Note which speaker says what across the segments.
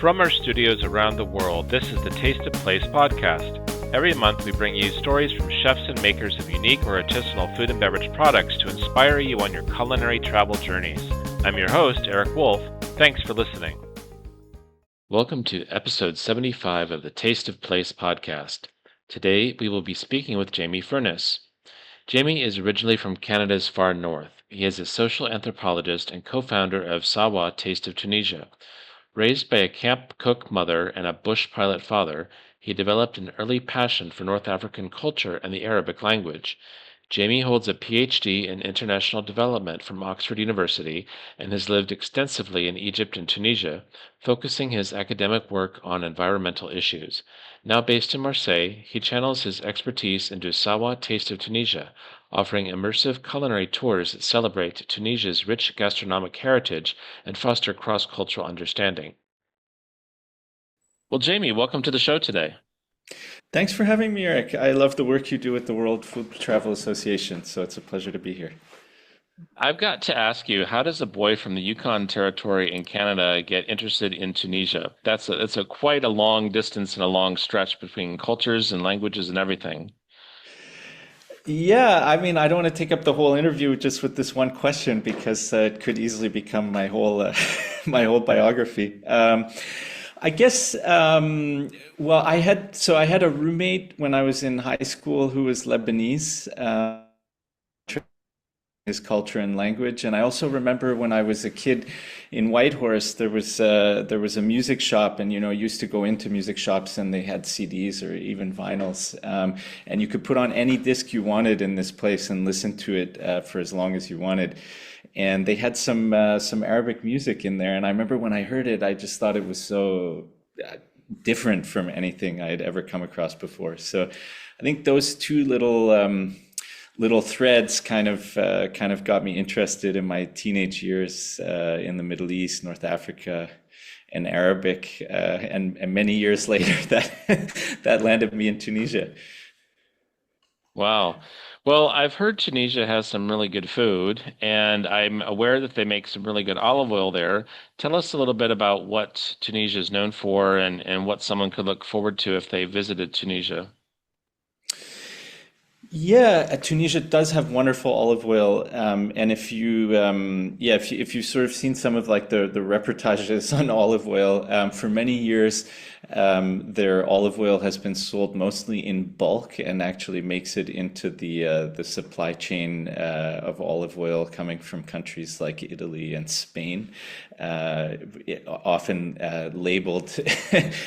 Speaker 1: From our studios around the world, this is the Taste of Place podcast. Every month we bring you stories from chefs and makers of unique or artisanal food and beverage products to inspire you on your culinary travel journeys. I'm your host, Eric Wolf. Thanks for listening. Welcome to episode 75 of the Taste of Place podcast. Today we will be speaking with Jamie Furniss. Jamie is originally from Canada's far north. He is a social anthropologist and co-founder of Sawa Taste of Tunisia. Raised by a camp cook mother and a bush pilot father, he developed an early passion for North African culture and the Arabic language. Jamie holds a PhD in international development from Oxford University and has lived extensively in Egypt and Tunisia, focusing his academic work on environmental issues. Now based in Marseille, he channels his expertise into Sawa Taste of Tunisia, offering immersive culinary tours that celebrate Tunisia's rich gastronomic heritage and foster cross-cultural understanding. Well, Jamie, welcome to the show today.
Speaker 2: Thanks for having me, Eric. I love the work you do with the World Food Travel Association, so it's a pleasure to be here.
Speaker 1: I've got to ask you, how does a boy from the Yukon territory in Canada get interested in Tunisia? That's quite a long distance and a long stretch between cultures and languages and everything.
Speaker 2: Yeah, I don't want to take up the whole interview just with this one question because it could easily become my whole my whole biography. I guess, well, I had a roommate when I was in high school who was Lebanese, his culture and language. And I also remember when I was a kid in Whitehorse, there was a music shop, and I used to go into music shops, and they had CDs or even vinyls, and you could put on any disc you wanted in this place and listen to it for as long as you wanted. And they had some Arabic music in there, and I remember when I heard it, I just thought it was so different from anything I had ever come across before. So I think those two little threads kind of got me interested in my teenage years in the Middle East, North Africa, and Arabic, and many years later that landed me in Tunisia.
Speaker 1: Wow. Well, I've heard Tunisia has some really good food, and I'm aware that they make some really good olive oil there. Tell us a little bit about what Tunisia is known for and what someone could look forward to if they visited Tunisia.
Speaker 2: Yeah, Tunisia does have wonderful olive oil, and if you sort of seen some of like the reportages on olive oil, for many years, their olive oil has been sold mostly in bulk and actually makes it into the supply chain of olive oil coming from countries like Italy and Spain, often labeled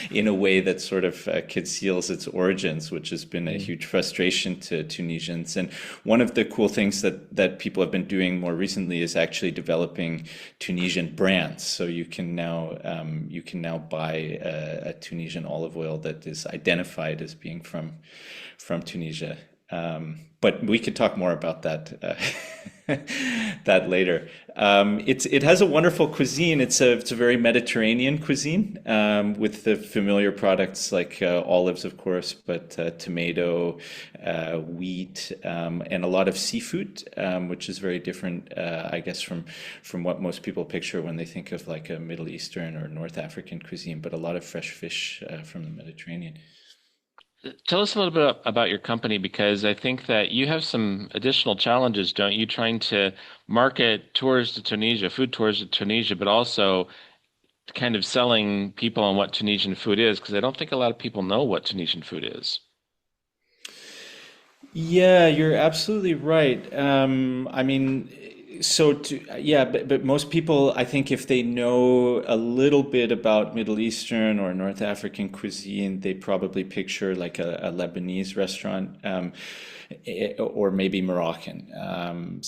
Speaker 2: in a way that sort of conceals its origins, which has been a huge frustration to Tunisians. And one of the cool things that people have been doing more recently is actually developing Tunisian brands. So you can now buy a Tunisian olive oil that is identified as being from Tunisia. But we could talk more about that that later. It has a wonderful cuisine. It's a very Mediterranean cuisine, with the familiar products like olives, of course, but tomato, wheat, and a lot of seafood, which is very different, I guess, from what most people picture when they think of like a Middle Eastern or North African cuisine. But a lot of fresh fish from the Mediterranean.
Speaker 1: Tell us a little bit about your company because I think that you have some additional challenges, don't you, trying to market tours to Tunisia, food tours to Tunisia, but also kind of selling people on what Tunisian food is, because I don't think a lot of people know what Tunisian food is.
Speaker 2: Yeah, you're absolutely right. But most people, I think, if they know a little bit about Middle Eastern or North African cuisine, they probably picture like a Lebanese restaurant, or maybe Moroccan. I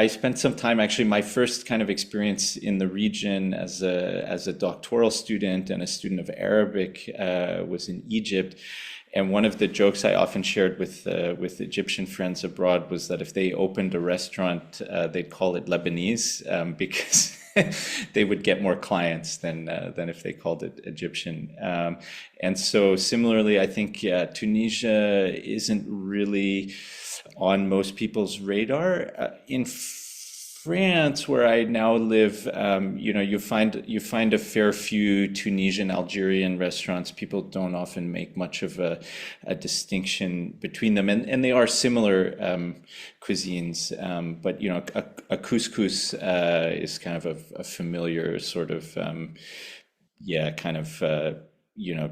Speaker 2: spent some time, actually. My first kind of experience in the region as a doctoral student and a student of Arabic was in Egypt. And one of the jokes I often shared with Egyptian friends abroad was that if they opened a restaurant, they'd call it Lebanese, because they would get more clients than if they called it Egyptian. And so similarly, I think Tunisia isn't really on most people's radar. In France, where I now live, you find a fair few Tunisian, Algerian restaurants. People don't often make much of a distinction between them, and they are similar cuisines. But a couscous is kind of a familiar sort of yeah, kind of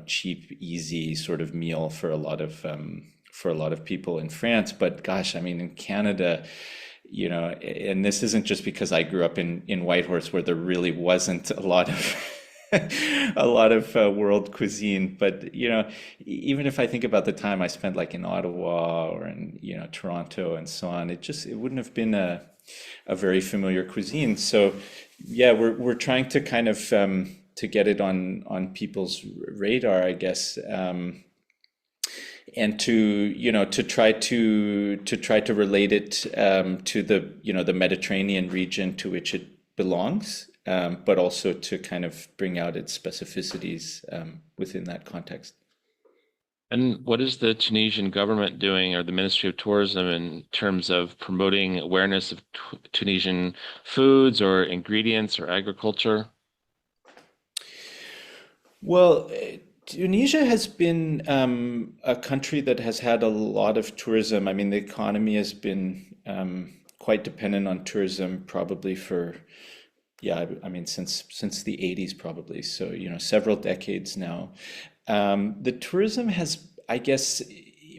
Speaker 2: cheap, easy sort of meal for a lot of people in France. But gosh, I mean, in Canada, and this isn't just because I grew up in Whitehorse, where there really wasn't a lot of a lot of world cuisine. But even if I think about the time I spent like in Ottawa or in Toronto and so on, it wouldn't have been a very familiar cuisine. So yeah, we're trying to kind of to get it on people's radar, I guess. And to try to relate it to the Mediterranean region to which it belongs, but also to kind of bring out its specificities within that context.
Speaker 1: And what is the Tunisian government doing, or the Ministry of Tourism, in terms of promoting awareness of Tunisian foods or ingredients or agriculture?
Speaker 2: Well, Tunisia has been a country that has had a lot of tourism. I mean, the economy has been quite dependent on tourism, probably for, yeah, I mean, since the 80s, probably. So, several decades now. The tourism has, I guess,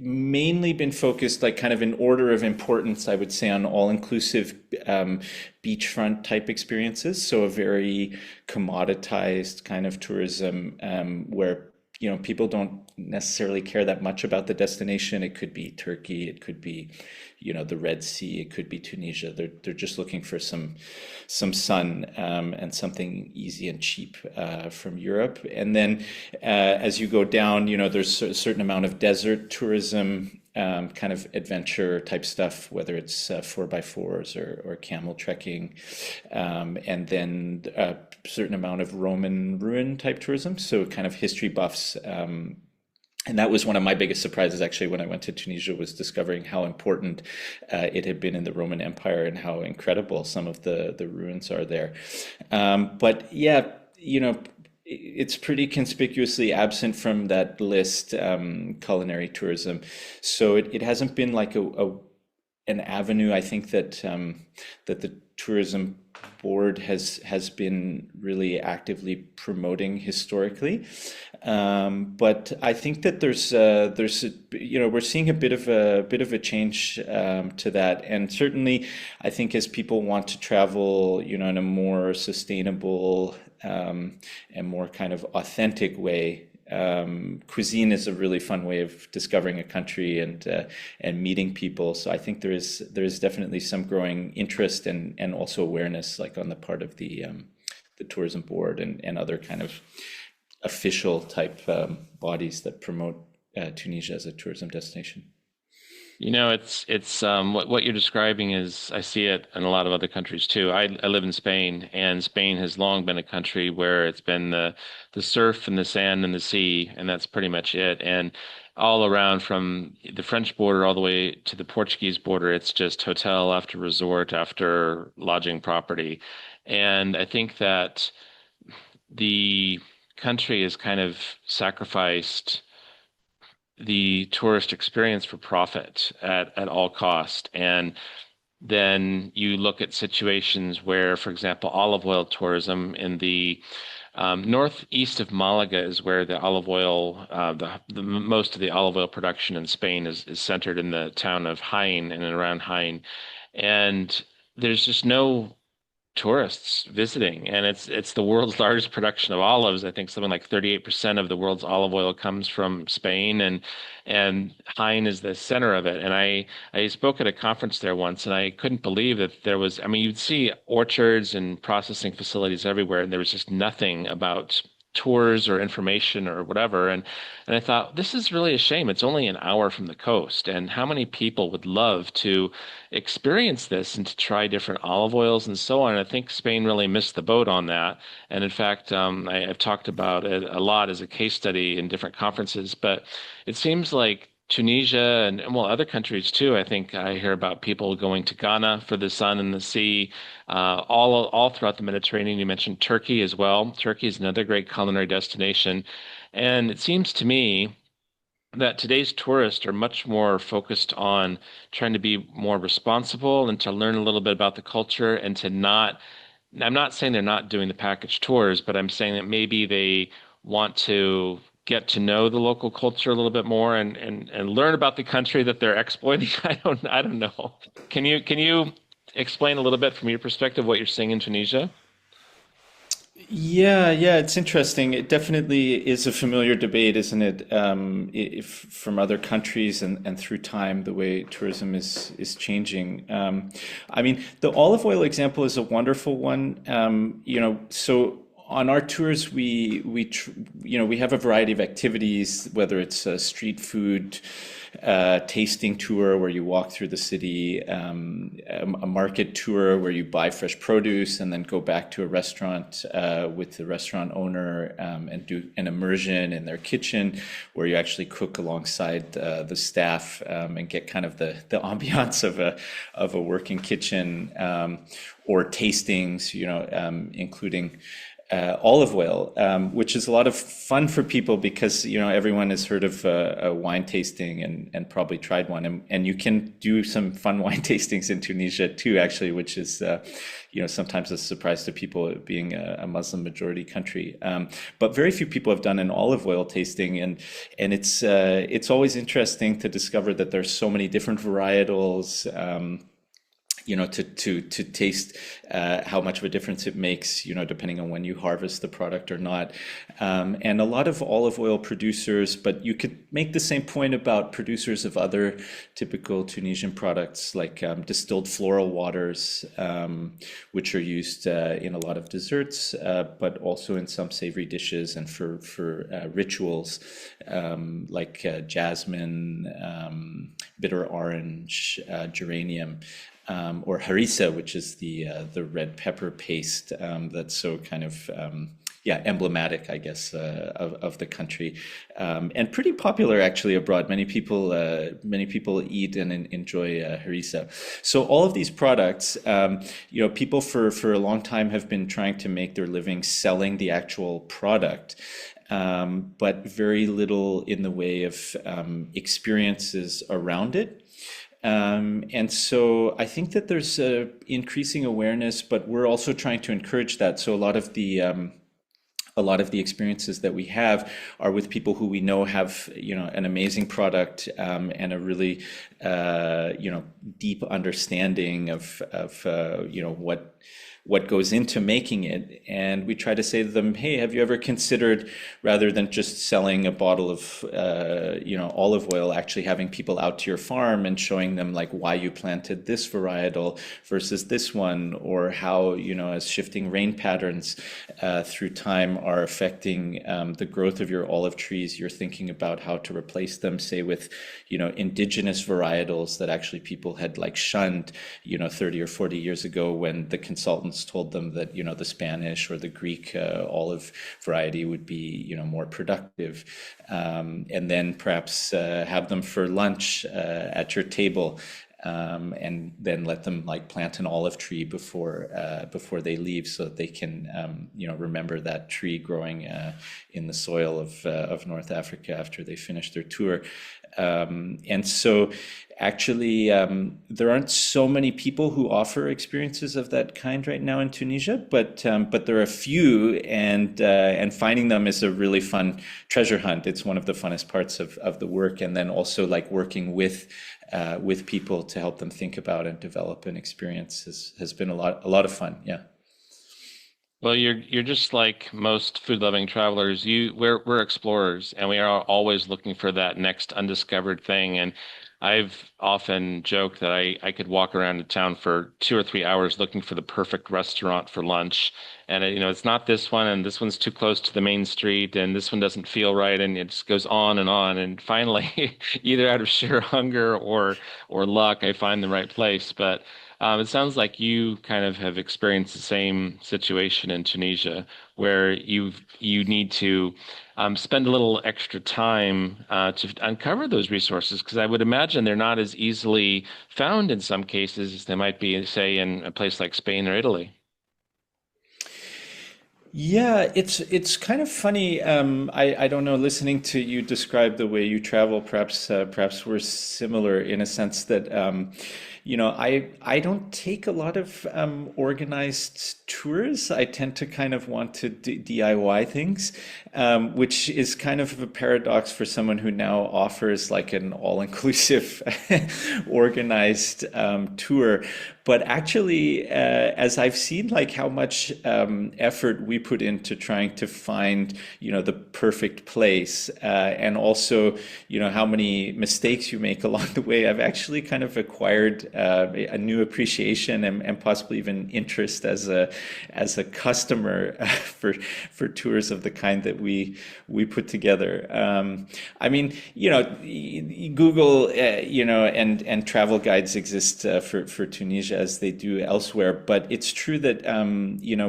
Speaker 2: mainly been focused, like kind of in order of importance, I would say, on all-inclusive beachfront type experiences. So a very commoditized kind of tourism, where people don't necessarily care that much about the destination. It could be Turkey, it could be the Red Sea, it could be Tunisia. They're just looking for some sun, and something easy and cheap from Europe. And then as you go down, there's a certain amount of desert tourism, kind of adventure type stuff, whether it's 4x4s or camel trekking, and then a certain amount of Roman ruin type tourism, so kind of history buffs. And that was one of my biggest surprises, actually, when I went to Tunisia, was discovering how important it had been in the Roman Empire and how incredible some of the ruins are there. But yeah, it's pretty conspicuously absent from that list, culinary tourism. So it hasn't been like an avenue, I think, that the tourism board has been really actively promoting historically. But I think that we're seeing a bit of a change to that. And certainly, I think as people want to travel, in a more sustainable and more kind of authentic way, cuisine is a really fun way of discovering a country and meeting people. So I think there is definitely some growing interest and also awareness, like on the part of the tourism board and other kind of official type bodies that promote Tunisia as a tourism destination.
Speaker 1: It's what you're describing is, I see it in a lot of other countries too. I live in Spain, and Spain has long been a country where it's been the surf and the sand and the sea, and that's pretty much it. And all around from the French border all the way to the Portuguese border, it's just hotel after resort after lodging property. And I think that the country has kind of sacrificed the tourist experience for profit at all cost. And then you look at situations where, for example, olive oil tourism in the northeast of Malaga is where the olive oil, the most of the olive oil production in Spain is centered in the town of Jaén and around Jaén. And there's just no tourists visiting, and it's the world's largest production of olives. I think something like 38% of the world's olive oil comes from Spain, and Jaén is the center of it. And I spoke at a conference there once, and I couldn't believe that there was, I mean, you'd see orchards and processing facilities everywhere, and there was just nothing about tours or information or whatever. And I thought, this is really a shame. It's only an hour from the coast, and how many people would love to experience this and to try different olive oils and so on. I think Spain really missed the boat on that. And in fact, I've talked about it a lot as a case study in different conferences, but it seems like Tunisia and well, other countries too. I think I hear about people going to Ghana for the sun and the sea, all throughout the Mediterranean. You mentioned Turkey as well. Turkey is another great culinary destination, and it seems to me that today's tourists are much more focused on trying to be more responsible and to learn a little bit about the culture and to not. I'm not saying they're not doing the package tours, but I'm saying that maybe they want to get to know the local culture a little bit more and learn about the country that they're exploiting. I don't know. Can you explain a little bit from your perspective what you're seeing in Tunisia?
Speaker 2: Yeah, yeah, it's interesting. It definitely is a familiar debate, isn't it? If from other countries and through time, the way tourism is changing. I mean, the olive oil example is a wonderful one. So on our tours, we have a variety of activities, whether it's a street food tasting tour where you walk through the city, a market tour where you buy fresh produce and then go back to a restaurant with the restaurant owner and do an immersion in their kitchen where you actually cook alongside the staff and get kind of the ambiance of a working kitchen, or tastings, including olive oil, which is a lot of fun for people because everyone has heard of a wine tasting and probably tried one, and you can do some fun wine tastings in Tunisia too, actually, which is sometimes a surprise to people, being a Muslim majority country. But very few people have done an olive oil tasting, and it's always interesting to discover that there's so many different varietals. To taste how much of a difference it makes, depending on when you harvest the product or not. And a lot of olive oil producers, but you could make the same point about producers of other typical Tunisian products like distilled floral waters, which are used in a lot of desserts, but also in some savory dishes and for rituals, like jasmine, bitter orange, geranium, or harissa, which is the red pepper paste that's so kind of emblematic, I guess, of the country, and pretty popular actually abroad. Many people eat and enjoy harissa. So all of these products, people for a long time have been trying to make their living selling the actual product. But very little in the way of experiences around it. And so I think that there's increasing awareness, but we're also trying to encourage that. So a lot of the experiences that we have are with people who we know have an amazing product, and a really deep understanding of what goes into making it. And we try to say to them, hey, have you ever considered, rather than just selling a bottle of olive oil, actually having people out to your farm and showing them like why you planted this varietal versus this one, or how as shifting rain patterns through time are affecting the growth of your olive trees, you're thinking about how to replace them, say with indigenous varietals that actually people had like shunned 30 or 40 years ago, when the consultants told them that the Spanish or the Greek olive variety would be more productive, and then perhaps have them for lunch at your table, and then let them like plant an olive tree before they leave, so that they can remember that tree growing in the soil of North Africa after they finish their tour. And so actually, there aren't so many people who offer experiences of that kind right now in Tunisia, but there are a few, and finding them is a really fun treasure hunt. It's one of the funnest parts of the work, and then also like working with people to help them think about and develop an experience has been a lot of fun. Yeah.
Speaker 1: Well, you're just like most food-loving travelers. We're explorers, and we are always looking for that next undiscovered thing. And I've often joked that I could walk around the town for 2 or 3 hours looking for the perfect restaurant for lunch. And it's not this one, and this one's too close to the main street, and this one doesn't feel right, and it just goes on and on. And finally, either out of sheer hunger or luck, I find the right place. But It sounds like you kind of have experienced the same situation in Tunisia, where you need to spend a little extra time to uncover those resources, because I would imagine they're not as easily found in some cases as they might be, say, in a place like Spain or Italy.
Speaker 2: Yeah, it's kind of funny. I don't know. Listening to you describe the way you travel, perhaps we're similar in a sense that I don't take a lot of organized tours. I tend to kind of want to DIY things, which is kind of a paradox for someone who now offers like an all-inclusive organized tour. But actually, as I've seen, like how much effort we put into trying to find, the perfect place, and also, how many mistakes you make along the way, I've actually kind of acquired a new appreciation and possibly even interest as a customer for tours of the kind that we put together. I mean, Google, and travel guides exist for Tunisia as they do elsewhere. But it's true that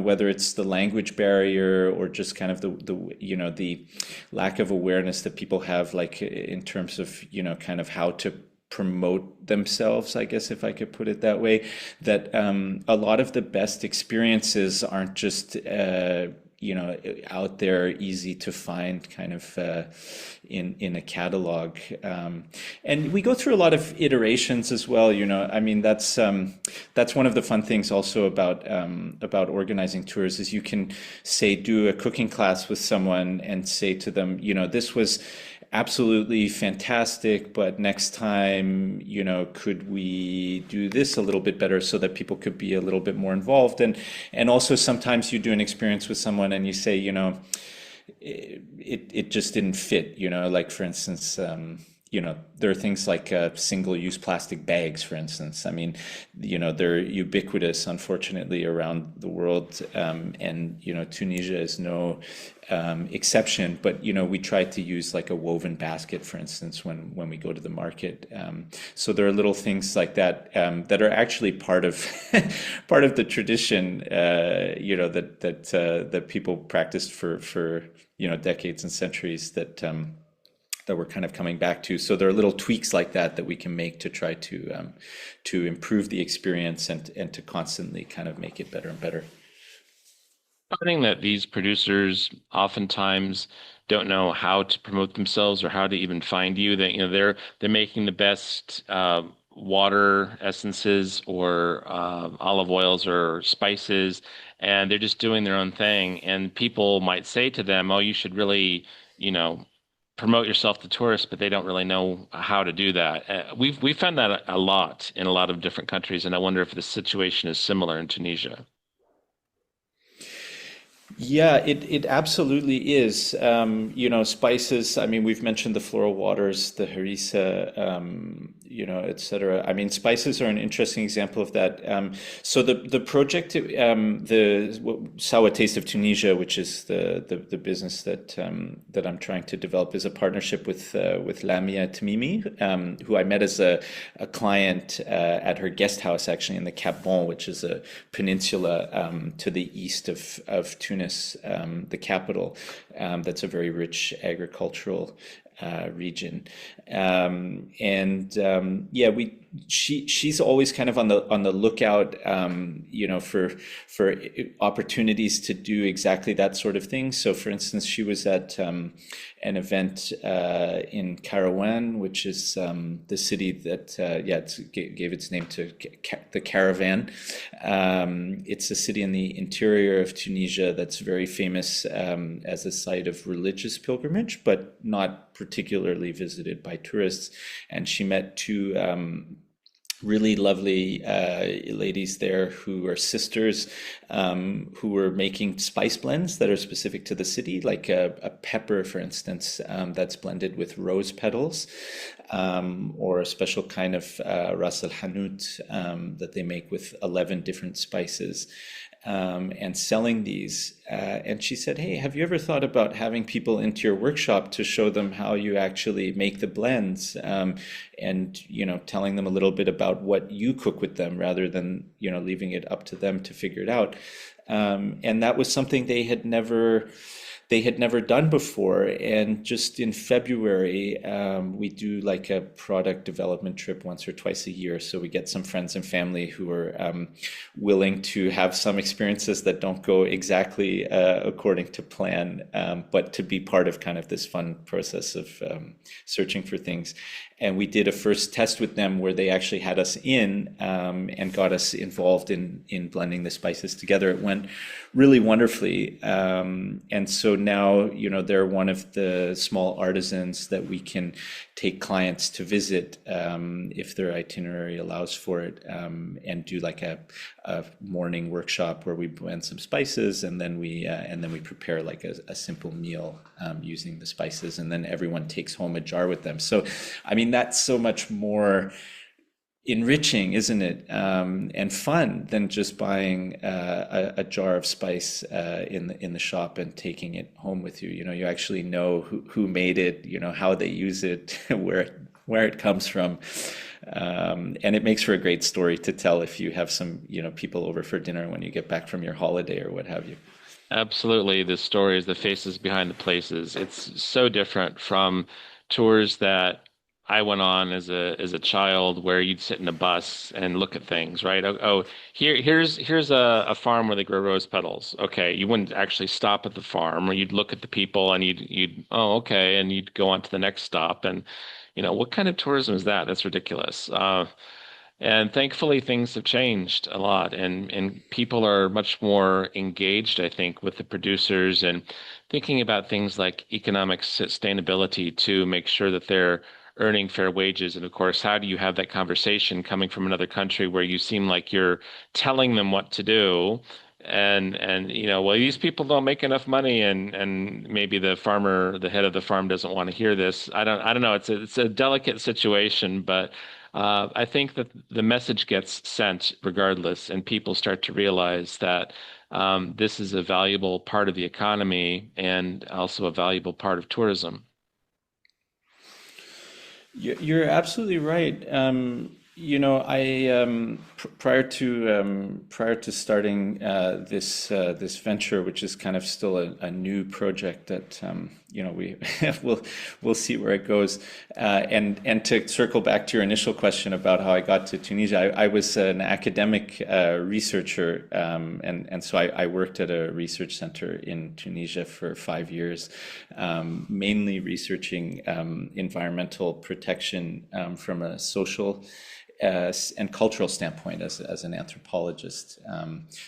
Speaker 2: whether it's the language barrier or just kind of the lack of awareness that people have, like in terms of kind of how to promote themselves, I guess if I could put it that way, that a lot of the best experiences aren't just out there, easy to find, kind of in a catalog. And we go through a lot of iterations as well. I mean, that's one of the fun things also about organizing tours is you can say do a cooking class with someone and say to them, this was absolutely fantastic, but next time, could we do this a little bit better so that people could be a little bit more involved? And also sometimes you do an experience with someone and you say, it just didn't fit, like for instance, there are things like single-use plastic bags, for instance. I mean, they're ubiquitous, unfortunately, around the world, and Tunisia is no exception. But we try to use like a woven basket, for instance, when we go to the market. So there are little things like that that are actually part of part of the tradition, that people practiced for decades and centuries that we're kind of coming back to. So there are little tweaks like that we can make to try to improve the experience and to constantly kind of make it better and better.
Speaker 1: Finding that these producers oftentimes don't know how to promote themselves or how to even find you. That they're making the best water essences or olive oils or spices, and they're just doing their own thing. And people might say to them, "Oh, you should really, you know." promote yourself to tourists, but they don't really know how to do that. We've found that a lot in a lot of different countries, and I wonder if the situation is similar in Tunisia.
Speaker 2: Yeah, it absolutely is. Spices. I mean, we've mentioned the floral waters, the harissa, et cetera. I mean, spices are an interesting example of that. So the project, the Sour Taste of Tunisia, which is the business that I'm trying to develop, is a partnership with Lamia Tamimi, who I met as a client at her guest house, actually in the Cap Bon, which is a peninsula to the east of Tunis, the capital. That's a very rich agricultural region, yeah, she's always kind of on the lookout, for opportunities to do exactly that sort of thing. So, for instance, she was at an event in Kairouan, which is the city that gave its name to the caravan. It's a city in the interior of Tunisia that's very famous as a site of religious pilgrimage, but not particularly visited by tourists. And she met two really lovely ladies there who are sisters, who were making spice blends that are specific to the city, like a pepper, for instance, that's blended with rose petals, or a special kind of ras al hanout that they make with 11 different spices. and selling these. And she said, "Hey, have you ever thought about having people into your workshop to show them how you actually make the blends, and telling them a little bit about what you cook with them rather than leaving it up to them to figure it out." And that was something they had never done before. And just in February, we do like a product development trip once or twice a year. So we get some friends and family who are willing to have some experiences that don't go exactly according to plan, but to be part of kind of this fun process of searching for things. And we did a first test with them where they actually had us in, and got us involved in blending the spices together. It went really wonderfully. And so now, they're one of the small artisans that we can take clients to visit, if their itinerary allows for it, and do like a morning workshop where we blend some spices, and then we prepare like a simple meal, using the spices, and then everyone takes home a jar with them. So, I mean, that's so much more enriching, isn't it? And fun than just buying a jar of spice in the shop and taking it home with you. You actually know who made it, how they use it, where it comes from. And it makes for a great story to tell if you have some, people over for dinner when you get back from your holiday or what have you.
Speaker 1: Absolutely. The stories, the faces behind the places. It's so different from tours that I went on as a child, where you'd sit in a bus and look at things, right? Here's a farm where they grow rose petals. Okay, you wouldn't actually stop at the farm, or you'd look at the people and you'd oh, okay, and you'd go on to the next stop. And what kind of tourism is that? That's ridiculous. And thankfully, things have changed a lot, and people are much more engaged, I think, with the producers, and thinking about things like economic sustainability to make sure that they're earning fair wages. And of course, how do you have that conversation coming from another country where you seem like you're telling them what to do? And well, these people don't make enough money, and maybe the farmer, the head of the farm, doesn't want to hear this. I don't know. It's a delicate situation, but I think that the message gets sent regardless, and people start to realize that this is a valuable part of the economy and also a valuable part of tourism.
Speaker 2: You're absolutely right. I prior to starting this venture, which is kind of still a new project that we we'll see where it goes. And to circle back to your initial question about how I got to Tunisia, I was an academic researcher, and so I worked at a research center in Tunisia for 5 years, mainly researching environmental protection from a social and cultural standpoint as an anthropologist.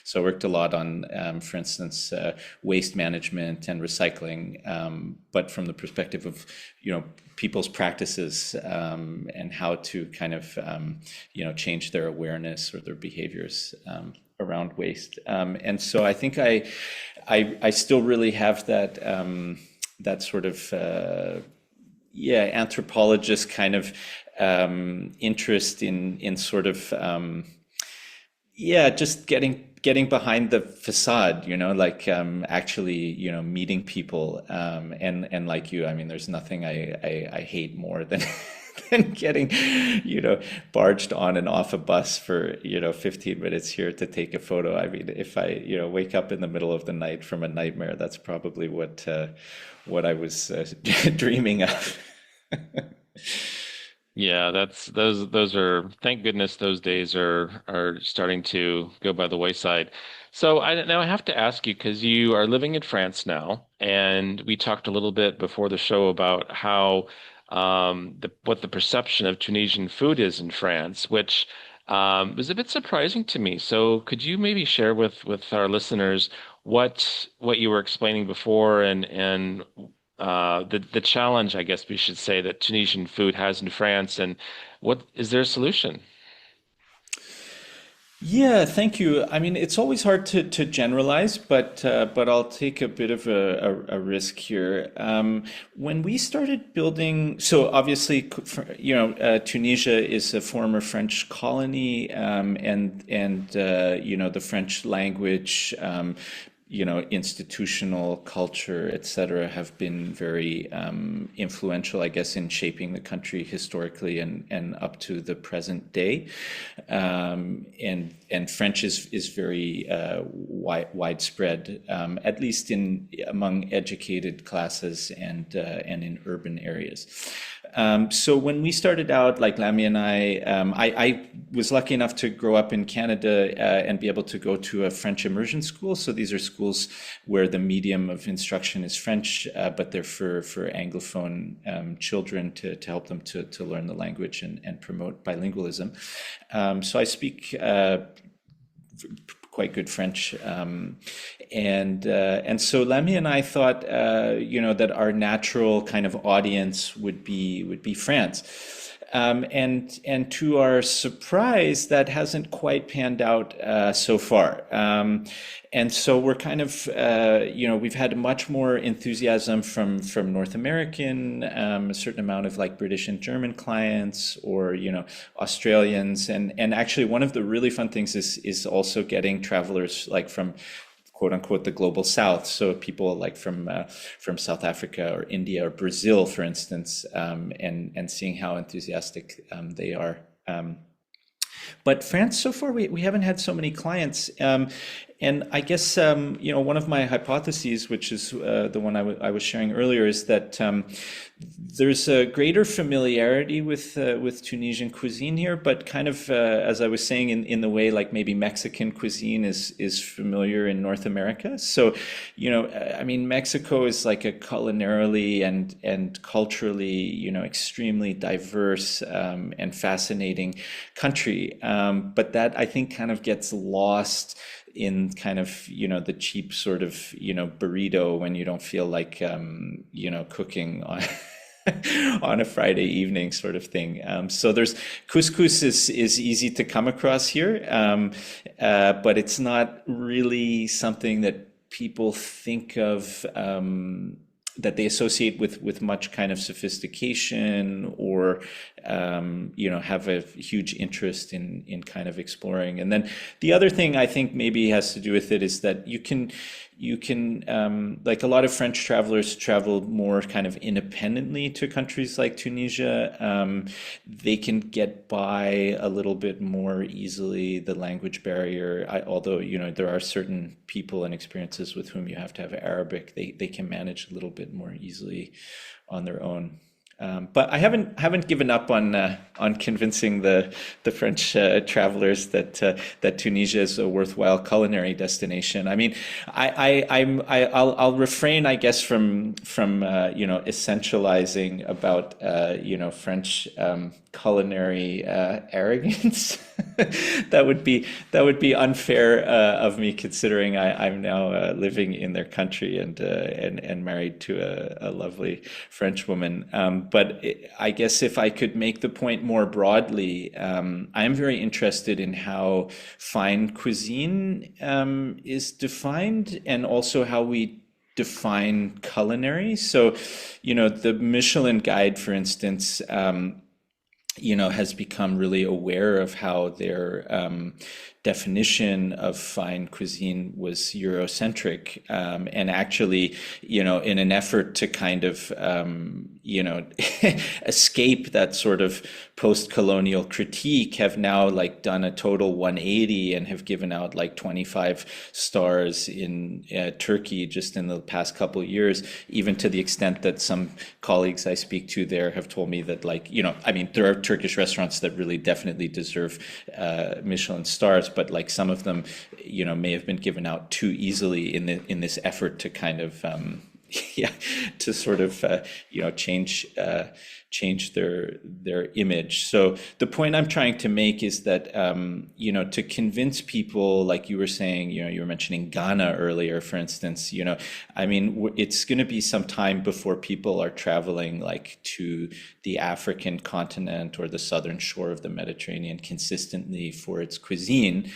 Speaker 2: So I worked a lot on, for instance, waste management and recycling, but from the perspective of, people's practices, and how to kind of, change their awareness or their behaviors around waste. And so I think I still really have that sort of anthropologist kind of interest in sort of just getting behind the facade, like actually meeting people, and like you, I mean, there's nothing I hate more than than getting barged on and off a bus for 15 minutes here to take a photo. I mean, if I wake up in the middle of the night from a nightmare, that's probably what I was dreaming of.
Speaker 1: Yeah, those are, thank goodness those days are starting to go by the wayside. So now I have to ask you, because you are living in France now, and we talked a little bit before the show about how what the perception of Tunisian food is in France, which was a bit surprising to me. So could you maybe share with our listeners what you were explaining before, and the challenge, I guess we should say, that Tunisian food has in France, and what is there a solution?
Speaker 2: Yeah, thank you. I mean, it's always hard to generalize, but I'll take a bit of a risk here. When we started building, so obviously, Tunisia is a former French colony, and the French language. Institutional culture, et cetera, have been very influential, I guess, in shaping the country historically and up to the present day. And French is very widespread, at least among educated classes and in urban areas. So when we started out, like Lamy and I was lucky enough to grow up in Canada and be able to go to a French immersion school. So these are schools where the medium of instruction is French, but they're for Anglophone children to help them to learn the language and promote bilingualism. So I speak quite good French, and so Lamy and I thought, that our natural kind of audience would be France, and to our surprise, that hasn't quite panned out so far. And so we're kind of, we've had much more enthusiasm from North American, a certain amount of like British and German clients, or Australians, and actually one of the really fun things is also getting travelers like from quote unquote the global south, so people like from South Africa or India or Brazil, for instance, and seeing how enthusiastic they are. But France, so far, we haven't had so many clients. And I guess, one of my hypotheses, which is the one I was sharing earlier, is that there's a greater familiarity with Tunisian cuisine here, but kind of, as I was saying, in the way like maybe Mexican cuisine is familiar in North America. So, I mean, Mexico is like a culinarily and culturally, extremely diverse and fascinating country. But that, I think, kind of gets lost in kind of, the cheap sort of, burrito when you don't feel like, cooking on on a Friday evening sort of thing. So there's couscous is easy to come across here, but it's not really something that people think of, that they associate with much kind of sophistication or have a huge interest in kind of exploring. And then the other thing I think maybe has to do with it is that you can like a lot of French travelers travel more kind of independently to countries like Tunisia. They can get by a little bit more easily the language barrier. Although there are certain people and experiences with whom you have to have Arabic, they can manage a little bit more easily on their own. But I haven't given up on convincing the French travelers that Tunisia is a worthwhile culinary destination. I mean, I'll refrain, I guess, from essentializing about French culinary arrogance. That would be unfair of me, considering I'm now living in their country and married to a lovely French woman. But I guess if I could make the point more broadly, I am very interested in how fine cuisine is defined, and also how we define culinary. So, the Michelin Guide, for instance, has become really aware of how their definition of fine cuisine was Eurocentric, and actually, in an effort to kind of, escape that sort of post-colonial critique, have now like done a total 180 and have given out like 25 stars in Turkey just in the past couple of years, even to the extent that some colleagues I speak to there have told me that, like, I mean, there are Turkish restaurants that really definitely deserve Michelin stars, but like some of them, may have been given out too easily in this effort to kind of yeah, to sort of change their image. So the point I'm trying to make is that to convince people, like you were saying, you were mentioning Ghana earlier, for instance. I mean, it's going to be some time before people are traveling like to the African continent or the southern shore of the Mediterranean consistently for its cuisine.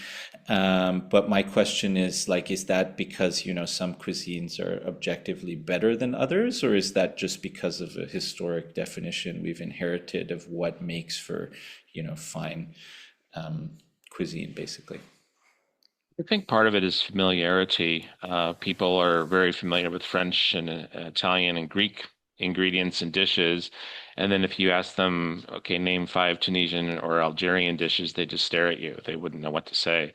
Speaker 2: But my question is like, is that because, some cuisines are objectively better than others, or is that just because of a historic definition we've inherited of what makes for, fine cuisine, basically?
Speaker 3: I think part of it is familiarity. People are very familiar with French and Italian and Greek ingredients and dishes. And then if you ask them, okay, name five Tunisian or Algerian dishes, they just stare at you. They wouldn't know what to say.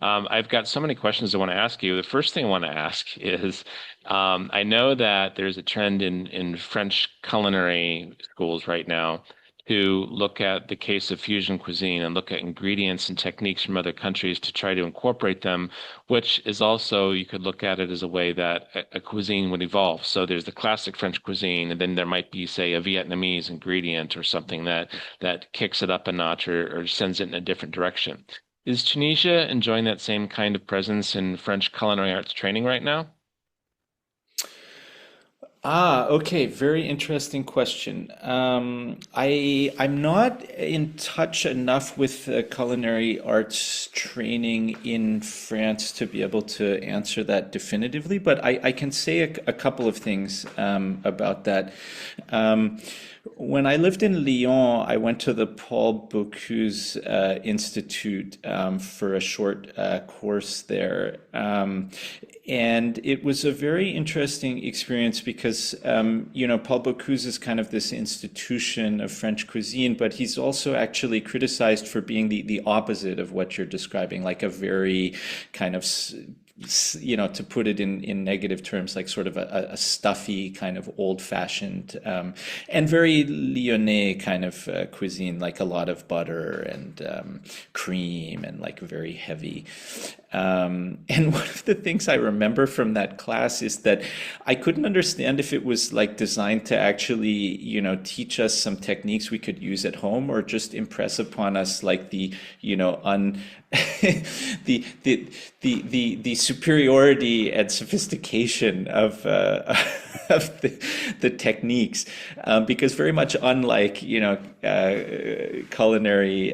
Speaker 3: I've got so many questions I want to ask you. The first thing I want to ask is, I know that there's a trend in French culinary schools right now to look at the case of fusion cuisine and look at ingredients and techniques from other countries to try to incorporate them, which is also, you could look at it as a way that a cuisine would evolve. So there's the classic French cuisine, and then there might be, say, a Vietnamese ingredient or something that kicks it up a notch or sends it in a different direction. Is Tunisia enjoying that same kind of presence in French culinary arts training right now?
Speaker 2: Okay, very interesting question. I'm not in touch enough with culinary arts training in France to be able to answer that definitively, but I can say a couple of things about that. Um, when I lived in Lyon, I went to the Paul Bocuse Institute for a short course there. And it was a very interesting experience because, Paul Bocuse is kind of this institution of French cuisine, but he's also actually criticized for being the opposite of what you're describing, like a very kind of to put it in negative terms, like sort of a stuffy kind of old-fashioned and very Lyonnais kind of cuisine, like a lot of butter and cream and like very heavy. And one of the things I remember from that class is that I couldn't understand if it was like designed to actually, teach us some techniques we could use at home or just impress upon us like the, the the superiority and sophistication of of the techniques, because very much unlike culinary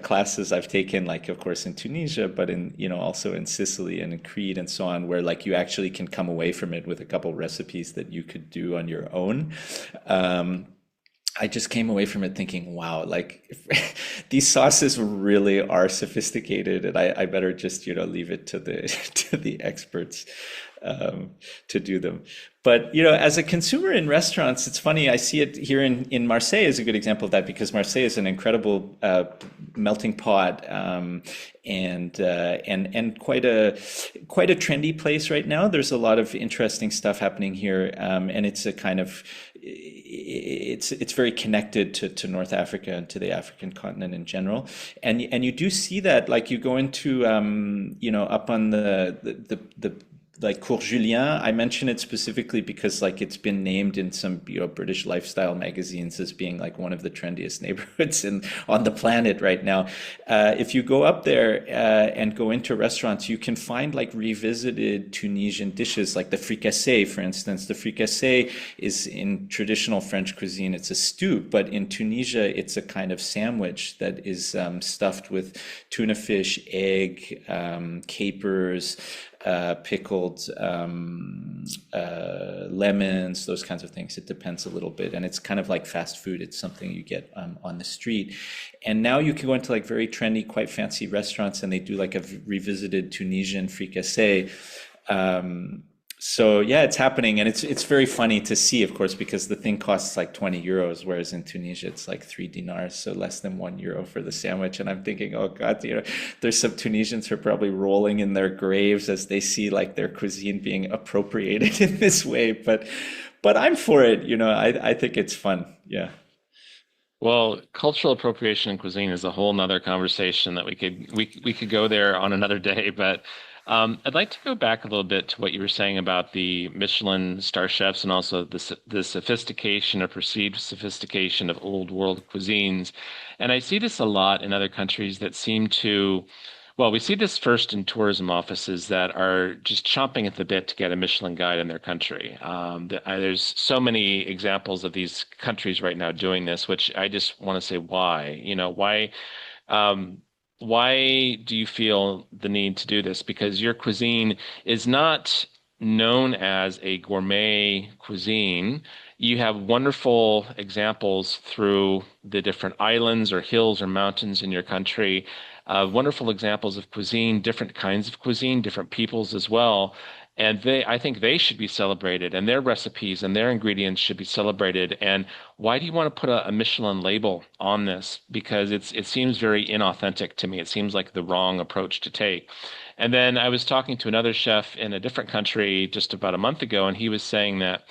Speaker 2: classes I've taken, like of course in Tunisia, but in also in Sicily and in Crete and so on, where like you actually can come away from it with a couple recipes that you could do on your own. I just came away from it thinking, wow, like these sauces really are sophisticated, and I better just leave it to the to the experts to do them. But as a consumer in restaurants, it's funny. I see it here in Marseille is a good example of that because Marseille is an incredible melting pot, and quite a trendy place right now. There's a lot of interesting stuff happening here, and it's a kind of it's very connected to North Africa and to the African continent in general, and you do see that, like you go into up on the like Cours Julien. I mention it specifically because like it's been named in some British lifestyle magazines as being like one of the trendiest neighborhoods on the planet right now. If you go up there and go into restaurants, you can find like revisited Tunisian dishes, like the fricassee, for instance. The fricassee is in traditional French cuisine. It's a stew, but in Tunisia, it's a kind of sandwich that is stuffed with tuna fish, egg, capers, pickled lemons, those kinds of things. It depends a little bit, and it's kind of like fast food. It's something you get on the street. And now you can go into like very trendy, quite fancy restaurants, and they do like a revisited Tunisian fricassee. So yeah, it's happening, and it's very funny to see, of course, because the thing costs like 20 euros, whereas in Tunisia it's like 3 dinars, so less than €1 for the sandwich. And I'm thinking, oh God, there's some Tunisians who are probably rolling in their graves as they see like their cuisine being appropriated in this way. But I'm for it, I think it's fun. Yeah.
Speaker 3: Well, cultural appropriation in cuisine is a whole nother conversation that we could go there on another day. But I'd like to go back a little bit to what you were saying about the Michelin star chefs and also the sophistication or perceived sophistication of old world cuisines. And I see this a lot in other countries that seem to, well, we see this first in tourism offices that are just chomping at the bit to get a Michelin guide in their country. There's so many examples of these countries right now doing this, which I just want to say why. Um, why do you feel the need to do this? Because your cuisine is not known as a gourmet cuisine. You have wonderful examples through the different islands or hills or mountains in your country, wonderful examples of cuisine, different kinds of cuisine, different peoples as well. And I think they should be celebrated, and their recipes and their ingredients should be celebrated. And why do you want to put a Michelin label on this? Because it seems very inauthentic to me. It seems like the wrong approach to take. And then I was talking to another chef in a different country just about a month ago, and he was saying that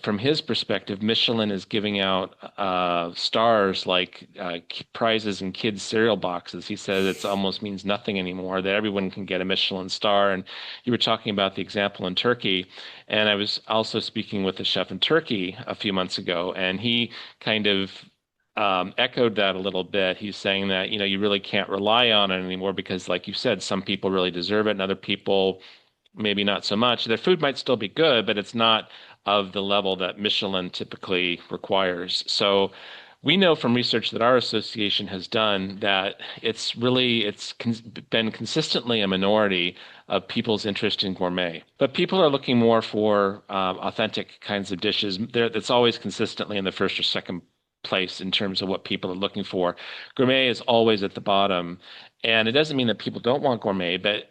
Speaker 3: from his perspective, Michelin is giving out stars like prizes in kids' cereal boxes. He says it almost means nothing anymore, that everyone can get a Michelin star. And you were talking about the example in Turkey. And I was also speaking with a chef in Turkey a few months ago, and he kind of echoed that a little bit. He's saying that, you really can't rely on it anymore because, like you said, some people really deserve it and other people maybe not so much. Their food might still be good, but it's not of the level that Michelin typically requires. So we know from research that our association has done that been consistently a minority of people's interest in gourmet. But people are looking more for authentic kinds of dishes. That's always consistently in the first or second place in terms of what people are looking for. Gourmet is always at the bottom. And it doesn't mean that people don't want gourmet, but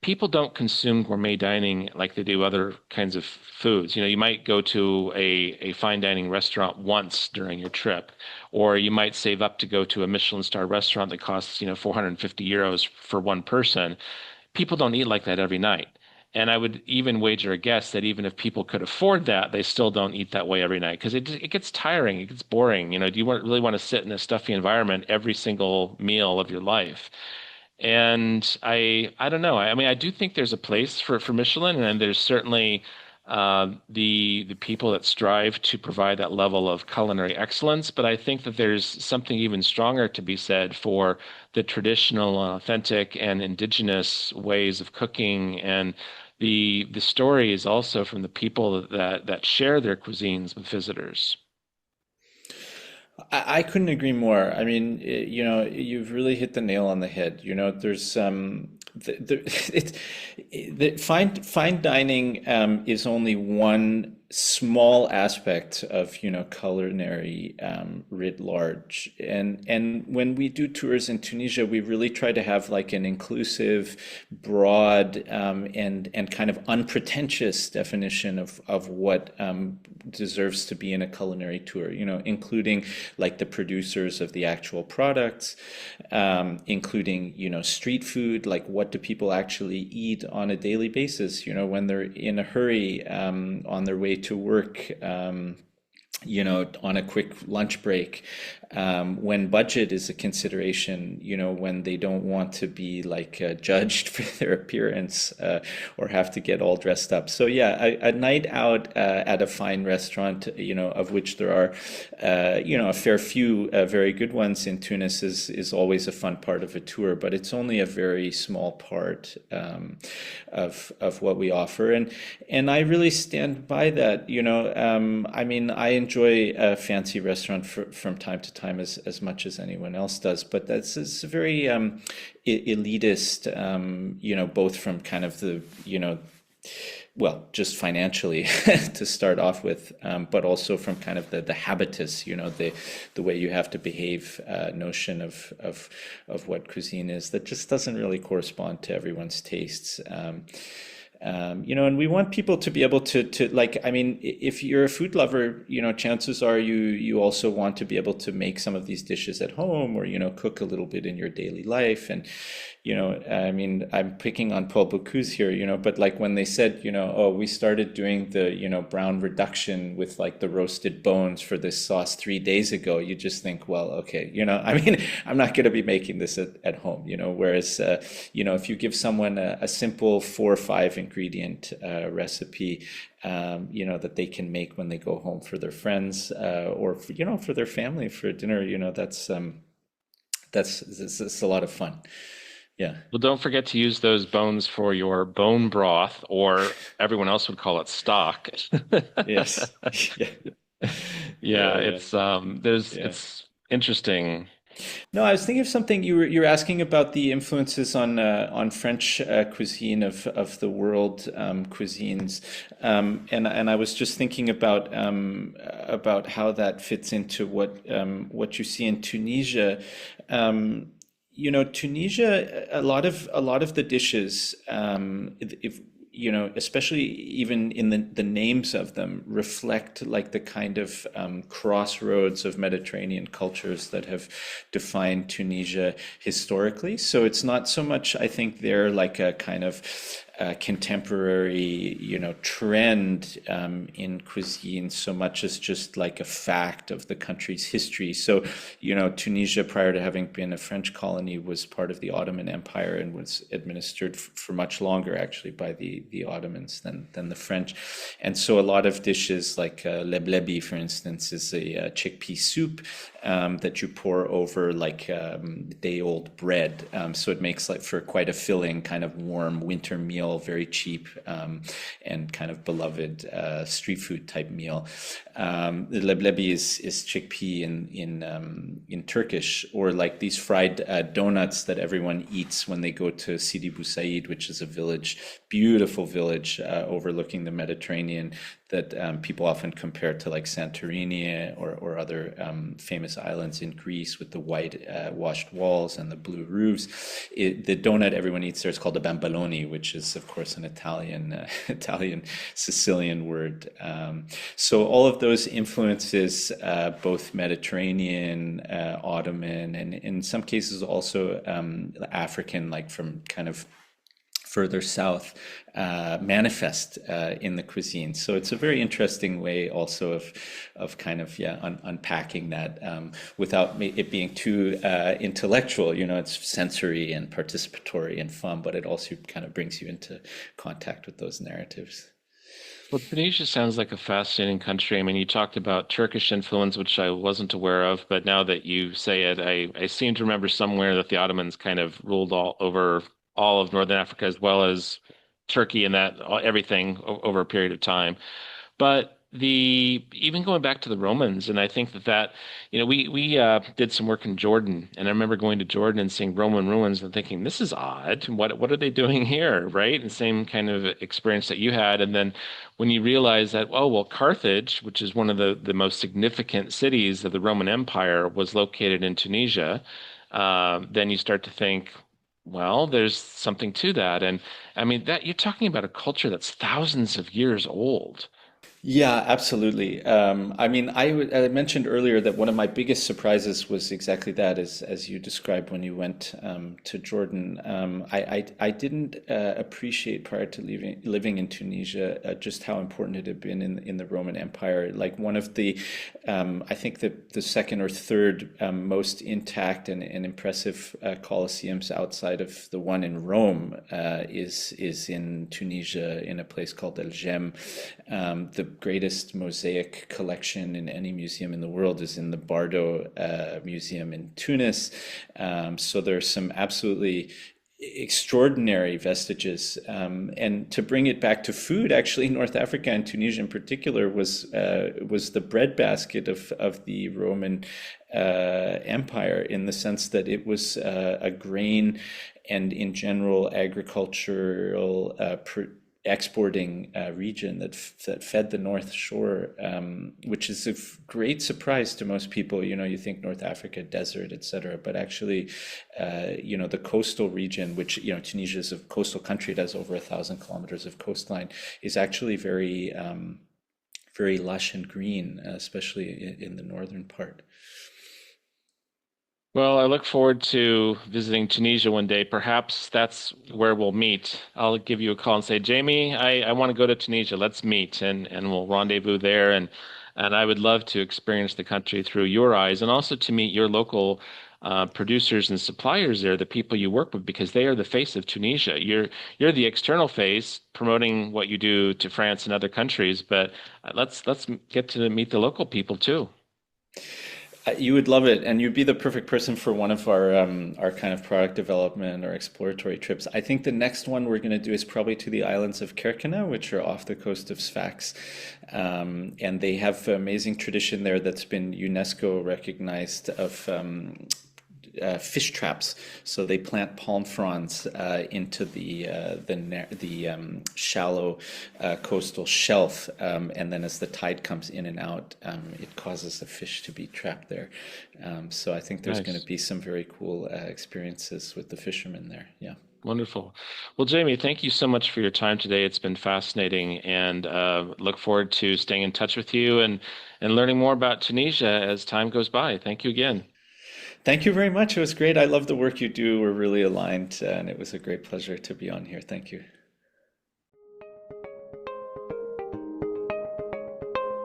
Speaker 3: people don't consume gourmet dining like they do other kinds of foods. You might go to a fine dining restaurant once during your trip, or you might save up to go to a Michelin star restaurant that costs, 450 euros for one person. People don't eat like that every night. And I would even wager a guess that even if people could afford that, they still don't eat that way every night because it gets tiring, it gets boring. Do you really want to sit in a stuffy environment every single meal of your life? And I don't know. I mean, I do think there's a place for Michelin, and there's certainly the people that strive to provide that level of culinary excellence. But I think that there's something even stronger to be said for the traditional, authentic, and indigenous ways of cooking. And the story is also from the people that share their cuisines with visitors.
Speaker 2: I couldn't agree more. I mean, you've really hit the nail on the head. There's fine dining is only one small aspect of culinary writ large, and when we do tours in Tunisia, we really try to have like an inclusive, broad, and kind of unpretentious definition of what deserves to be in a culinary tour, including like the producers of the actual products, including street food, like what do people actually eat on a daily basis, when they're in a hurry, on their way to work, on a quick lunch break, when budget is a consideration, when they don't want to be like judged for their appearance, or have to get all dressed up. So yeah, a night out at a fine restaurant, of which there are, a fair few very good ones in Tunis, is always a fun part of a tour, but it's only a very small part of what we offer, and I really stand by that. I mean, I enjoy a fancy restaurant from time to time as much as anyone else does, but it's very elitist, both from kind of the, well, just financially to start off with, but also from kind of the habitus, the way you have to behave, notion of what cuisine is, that just doesn't really correspond to everyone's tastes. And we want people to be able to like, I mean, if you're a food lover, chances are you also want to be able to make some of these dishes at home, or, cook a little bit in your daily life. I mean, I'm picking on Paul Bocuse here, but like when they said, oh, we started doing the, brown reduction with like the roasted bones for this sauce 3 days ago, you just think, well, okay, I mean, I'm not going to be making this at home, whereas, if you give someone a simple 4 or 5 ingredient recipe, that they can make when they go home for their friends, or for their family for dinner, that's a lot of fun. Yeah.
Speaker 3: Well, don't forget to use those bones for your bone broth, or everyone else would call it stock.
Speaker 2: Yes. Yeah.
Speaker 3: Yeah,
Speaker 2: Yeah. Yeah.
Speaker 3: it's
Speaker 2: Yeah.
Speaker 3: it's interesting.
Speaker 2: No, I was thinking of something you were asking about the influences on French cuisine of the world cuisines, and I was just thinking about how that fits into what you see in Tunisia. Tunisia, a lot of the dishes, if especially even in the names of them, reflect like the kind of crossroads of Mediterranean cultures that have defined Tunisia historically. So it's not so much, I think, they're like a kind of contemporary, trend in cuisine so much as just like a fact of the country's history. So, Tunisia, prior to having been a French colony, was part of the Ottoman Empire and was administered for much longer, actually, by the Ottomans than the French. And so, a lot of dishes like leblebi, for instance, is a chickpea soup that you pour over like day-old bread. So it makes like for quite a filling, kind of warm winter meal, very cheap, and kind of beloved street food type meal. The leblebi is chickpea in Turkish, or like these fried donuts that everyone eats when they go to Sidi Bou Said, which is a village, beautiful village overlooking the Mediterranean, that people often compare to like Santorini or other famous islands in Greece with the white washed walls and the blue roofs. The donut everyone eats there is called a bambaloni, which is of course an Italian Sicilian word. So all of those influences, both Mediterranean, Ottoman, and in some cases also African, like from kind of further south, manifest in the cuisine. So it's a very interesting way also of kind of unpacking that without it being too intellectual. It's sensory and participatory and fun, but it also kind of brings you into contact with those narratives.
Speaker 3: Well, Tunisia sounds like a fascinating country. I mean, you talked about Turkish influence, which I wasn't aware of, but now that you say it, I seem to remember somewhere that the Ottomans kind of ruled all over all of Northern Africa as well as Turkey and that everything over a period of time. But the even going back to the Romans, and I think that we did some work in Jordan, and I remember going to Jordan and seeing Roman ruins and thinking, this is odd. What are they doing here, right? And same kind of experience that you had. And then when you realize that, oh well, Carthage, which is one of the most significant cities of the Roman Empire, was located in Tunisia, then you start to think, well, there's something to that. And I mean that you're talking about a culture that's thousands of years old.
Speaker 2: Yeah, absolutely. I mean, I mentioned earlier that one of my biggest surprises was exactly that, as you described when you went to Jordan. I didn't appreciate prior to living in Tunisia just how important it had been in the Roman Empire. Like one of the, I think the second or third most intact and impressive colosseums outside of the one in Rome is in Tunisia in a place called El Jem. The greatest mosaic collection in any museum in the world is in the Bardo Museum in Tunis. So there's some absolutely extraordinary vestiges. And to bring it back to food, actually, North Africa and Tunisia in particular was the breadbasket of the Roman Empire, in the sense that it was a grain and in general agricultural exporting region that fed the North Shore, which is a great surprise to most people. You think North Africa, desert, etc., but actually, the coastal region, which Tunisia is a coastal country, it has over 1,000 kilometers of coastline, is actually very very lush and green, especially in the northern part.
Speaker 3: Well, I look forward to visiting Tunisia one day. Perhaps that's where we'll meet. I'll give you a call and say, Jamie, I want to go to Tunisia. Let's meet and we'll rendezvous there. And I would love to experience the country through your eyes and also to meet your local producers and suppliers there, the people you work with, because they are the face of Tunisia. You're the external face promoting what you do to France and other countries, but let's get to meet the local people too.
Speaker 2: You would love it, and you'd be the perfect person for one of our kind of product development or exploratory trips. I think the next one we're going to do is probably to the islands of Kerkena, which are off the coast of Sfax, and they have an amazing tradition there that's been UNESCO recognized of fish traps. So they plant palm fronds into the shallow coastal shelf, and then as the tide comes in and out, it causes the fish to be trapped there. So I think there's going to
Speaker 3: Nice.
Speaker 2: be some very cool experiences with the fishermen there. Yeah.
Speaker 3: Wonderful. Well, Jamie, thank you so much for your time today. It's been fascinating and look forward to staying in touch with you and learning more about Tunisia as time goes by. Thank you again.
Speaker 2: Thank you very much. It was great. I love the work you do. We're really aligned, and it was a great pleasure to be on here. Thank you.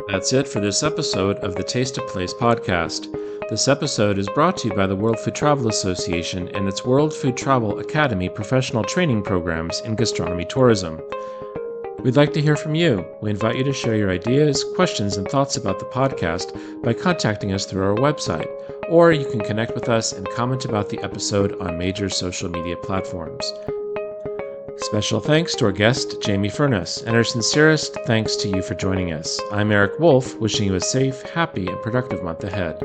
Speaker 1: That's it for this episode of the Taste of Place podcast. This episode is brought to you by the World Food Travel Association and its World Food Travel Academy professional training programs in gastronomy tourism. We'd like to hear from you. We invite you to share your ideas, questions, and thoughts about the podcast by contacting us through our website, or you can connect with us and comment about the episode on major social media platforms. Special thanks to our guest, Jamie Furniss, and our sincerest thanks to you for joining us. I'm Eric Wolf, wishing you a safe, happy, and productive month ahead.